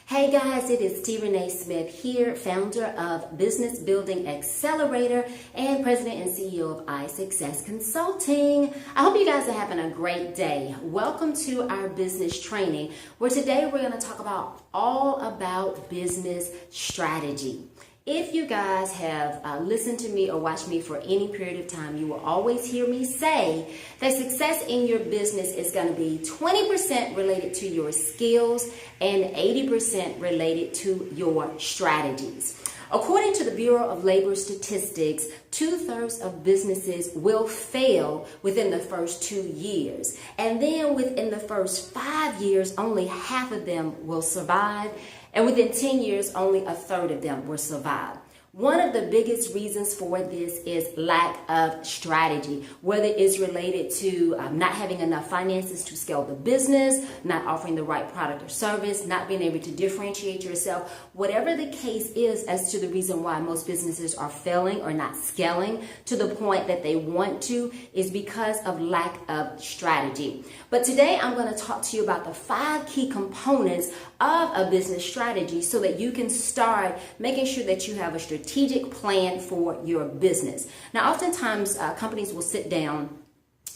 Hey guys, it is Renee Smith here, founder of Business Building Accelerator and president and CEO of iSuccess Consulting. I hope you guys are having a great day. Welcome to our business training, where today we're going to talk all about business strategy. If you guys have listened to me or watched me for any period of time, you will always hear me say that success in your business is going to be 20% related to your skills and 80% related to your strategies. According to the Bureau of Labor Statistics, 2/3 of businesses will fail within the first 2 years. And then within the first 5 years, only half of them will survive. And within 10 years, only 1/3 of them will survive. One of the biggest reasons for this is lack of strategy, whether it's related to not having enough finances to scale the business, not offering the right product or service, not being able to differentiate yourself. Whatever the case is as to the reason why most businesses are failing or not scaling to the point that they want to is because of lack of strategy. But today I'm going to talk to you about the 5 key components of a business strategy so that you can start making sure that you have a strategic plan for your business. Now, oftentimes companies will sit down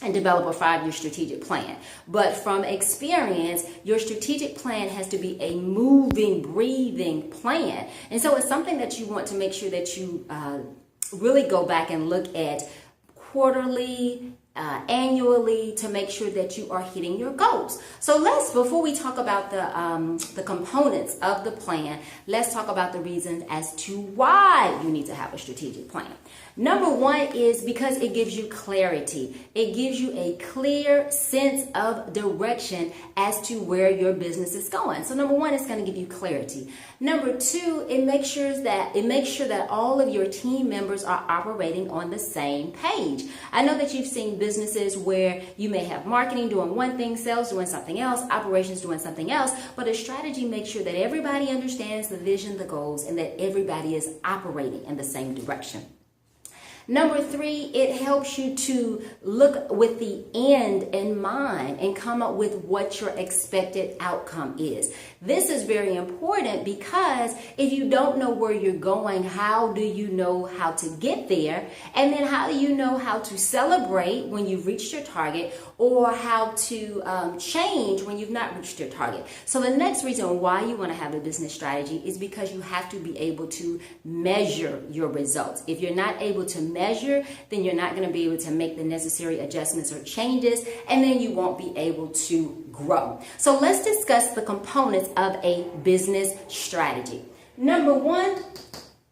and develop a 5-year strategic plan. But from experience, your strategic plan has to be a moving, breathing plan. And so it's something that you want to make sure that you really go back and look at quarterly, annually, to make sure that you are hitting your goals. So before we talk about the components of the plan, let's talk about the reasons as to why you need to have a strategic plan. Number 1 is because it gives you clarity. It gives you a clear sense of direction as to where your business is going. So number 1, it's going to give you clarity. Number 2, it makes sure that all of your team members are operating on the same page. I know that you've seen businesses where you may have marketing doing one thing, sales doing something else, operations doing something else, but a strategy makes sure that everybody understands the vision, the goals, and that everybody is operating in the same direction. Number 3, it helps you to look with the end in mind and come up with what your expected outcome is. This is very important because if you don't know where you're going, how do you know how to get there? And then how do you know how to celebrate when you've reached your target, or how to change when you've not reached your target? So the next reason why you want to have a business strategy is because you have to be able to measure your results. If you're not able to measure, then you're not going to be able to make the necessary adjustments or changes, and then you won't be able to grow. So let's discuss the components of a business strategy. Number 1,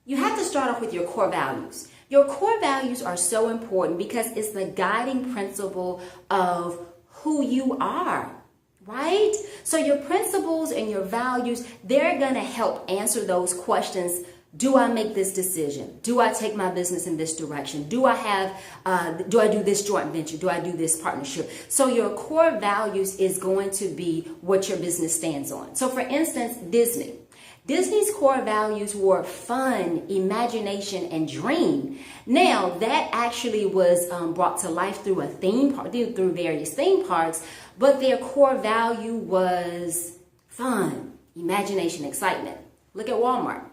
you have to start off with your core values. Your core values are so important because it's the guiding principle of who you are, right? So your principles and your values, they're going to help answer those questions. Do I make this decision? Do I take my business in this direction? Do I do this joint venture? Do I do this partnership? So your core values is going to be what your business stands on. So for instance, Disney's core values were fun, imagination, and dream. Now that actually was brought to life through through various theme parks, but their core value was fun, imagination, excitement. Look at Walmart.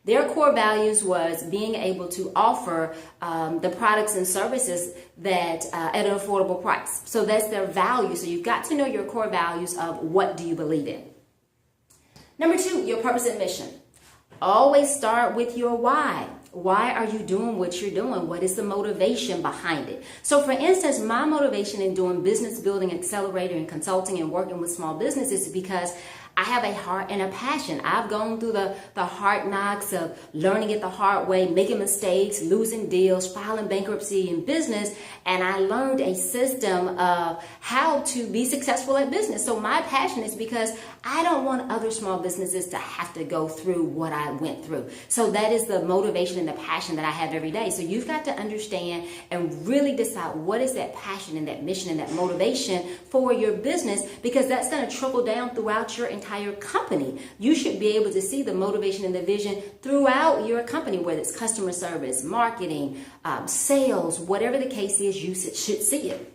Their core values was being able to offer the products and services that at an affordable price. So that's their value. So you've got to know your core values of what do you believe in. Number 2, your purpose and mission. Always start with your why. Why are you doing what you're doing? What is the motivation behind it? So for instance, my motivation in doing Business Building Accelerator and consulting and working with small businesses is because I have a heart and a passion. I've gone through the hard knocks of learning it the hard way, making mistakes, losing deals, filing bankruptcy in business, and I learned a system of how to be successful at business. So my passion is because I don't want other small businesses to have to go through what I went through. So that is the motivation and the passion that I have every day. So you've got to understand and really decide what is that passion and that mission and that motivation for your business, because that's going to trickle down throughout your entire company. You should be able to see the motivation and the vision throughout your company, whether it's customer service, marketing, sales, whatever the case is, you should see it.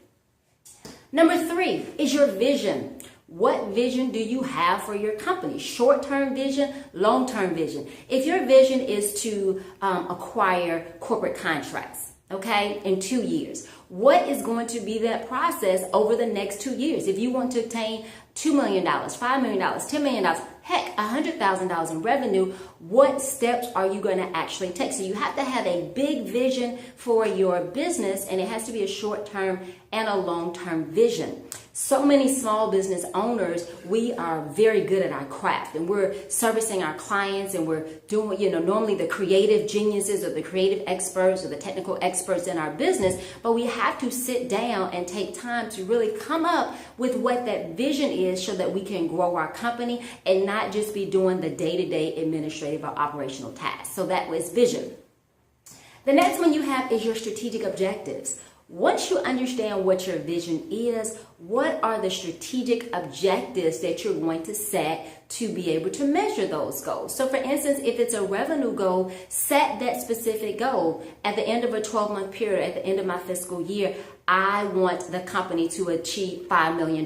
Number 3 is your vision. What vision do you have for your company? Short-term vision, long-term vision. If your vision is to acquire corporate contracts, okay, in 2 years, what is going to be that process over the next 2 years? If you want to obtain $2 million, $5 million, $10 million, heck, $100,000 in revenue, what steps are you going to actually take? So you have to have a big vision for your business, and it has to be a short-term and a long-term vision. So many small business owners, we are very good at our craft, and we're servicing our clients, and we're doing, normally the creative geniuses or the creative experts or the technical experts in our business, but we have to sit down and take time to really come up with what that vision is so that we can grow our company and not just be doing the day-to-day administrative or operational tasks. So that was vision. The next one you have is your strategic objectives. Once you understand what your vision is, what are the strategic objectives that you're going to set to be able to measure those goals? So for instance, if it's a revenue goal, set that specific goal. At the end of a 12-month period, at the end of my fiscal year, I want the company to achieve $5 million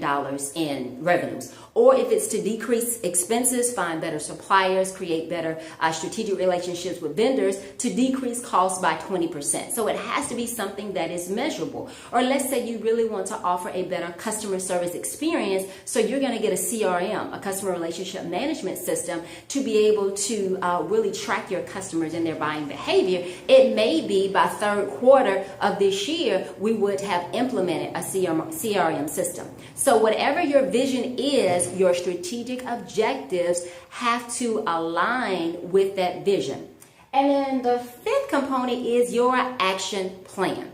in revenues. Or if it's to decrease expenses, find better suppliers, create better strategic relationships with vendors to decrease costs by 20%. So it has to be something that is measurable. Or let's say you really want to offer a better customer service experience, so you're going to get a CRM, a customer relationship management system, to be able to really track your customers and their buying behavior. It may be by third quarter of this year, we would have implemented a CRM system. So whatever your vision is, your strategic objectives have to align with that vision. And then the fifth component is your action plan.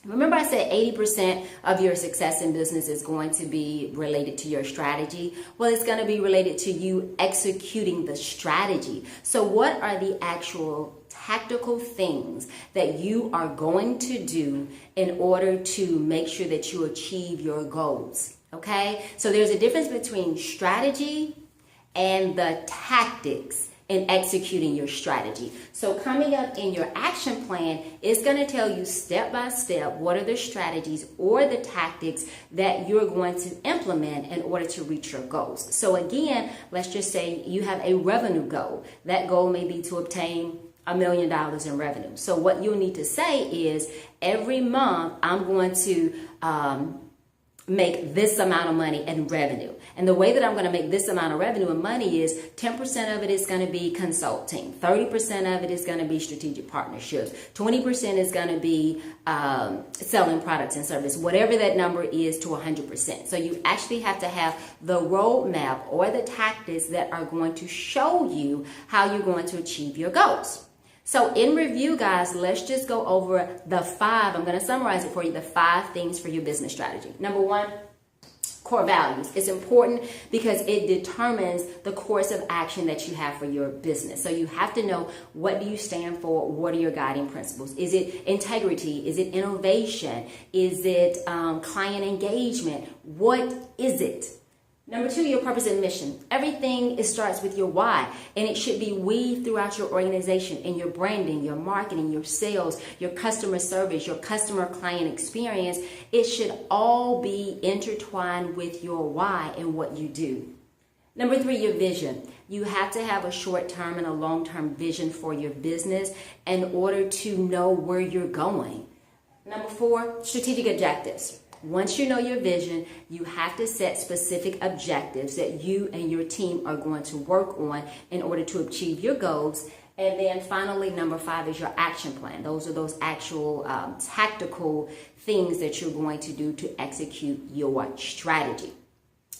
Remember I said 80% of your success in business is going to be related to your strategy? Well, it's going to be related to you executing the strategy. So what are the actual tactical things that you are going to do in order to make sure that you achieve your goals? Okay? So there's a difference between strategy and the tactics in executing your strategy. So coming up in your action plan is going to tell you step by step what are the strategies or the tactics that you're going to implement in order to reach your goals. So again, let's just say you have a revenue goal. That goal may be to obtain $1 million in revenue. So what you'll need to say is every month I'm going to make this amount of money in revenue. And the way that I'm going to make this amount of revenue and money is 10% of it is going to be consulting. 30% of it is going to be strategic partnerships. 20% is going to be selling products and services, whatever that number is, to 100%. So you actually have to have the roadmap or the tactics that are going to show you how you're going to achieve your goals. So in review, guys, let's just go over the 5. I'm going to summarize it for you, the 5 things for your business strategy. Number 1, core values. It's important because it determines the course of action that you have for your business. So you have to know, what do you stand for? What are your guiding principles? Is it integrity? Is it innovation? Is it client engagement? What is it? Number 2, your purpose and mission. Everything starts with your why, and it should be weaved throughout your organization, in your branding, your marketing, your sales, your customer service, your customer client experience. It should all be intertwined with your why and what you do. Number 3, your vision. You have to have a short-term and a long-term vision for your business in order to know where you're going. Number 4, strategic objectives. Once you know your vision, you have to set specific objectives that you and your team are going to work on in order to achieve your goals. And then finally, number 5 is your action plan. Those are those actual tactical things that you're going to do to execute your strategy.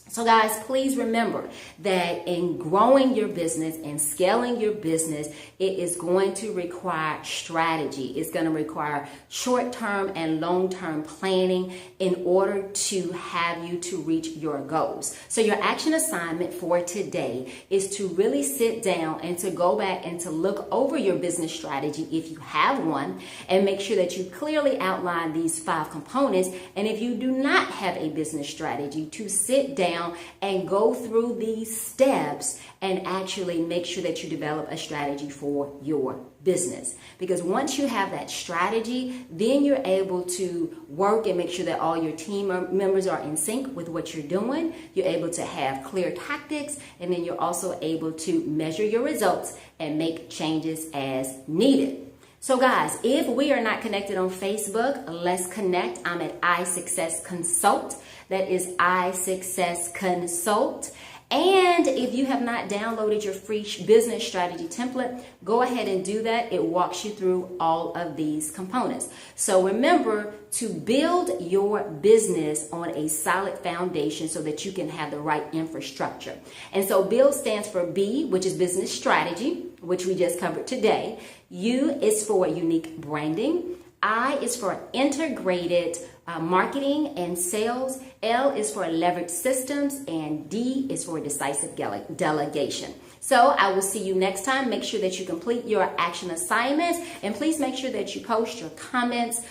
So guys, please remember that in growing your business and scaling your business, it is going to require strategy. It's going to require short-term and long-term planning in order to have you to reach your goals. So your action assignment for today is to really sit down and to go back and to look over your business strategy if you have one, and make sure that you clearly outline these 5 components. And if you do not have a business strategy, to sit down down and go through these steps and actually make sure that you develop a strategy for your business. Because once you have that strategy, then you're able to work and make sure that all your team members are in sync with what you're doing. You're able to have clear tactics, and then you're also able to measure your results and make changes as needed. So guys, if we are not connected on Facebook, let's connect. I'm at iSuccess Consult. That is iSuccess Consult. And if you have not downloaded your free business strategy template, go ahead and do that. It walks you through all of these components. So remember to build your business on a solid foundation so that you can have the right infrastructure. And so BUILD stands for B, which is business strategy, which we just covered today. U is for unique branding. I is for integrated marketing and sales. L is for leverage systems, and D is for decisive delegation. So I will see you next time. Make sure that you complete your action assignments, and please make sure that you post your comments,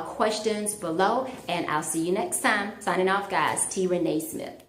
questions below, and I'll see you next time. Signing off, guys. Renee Smith.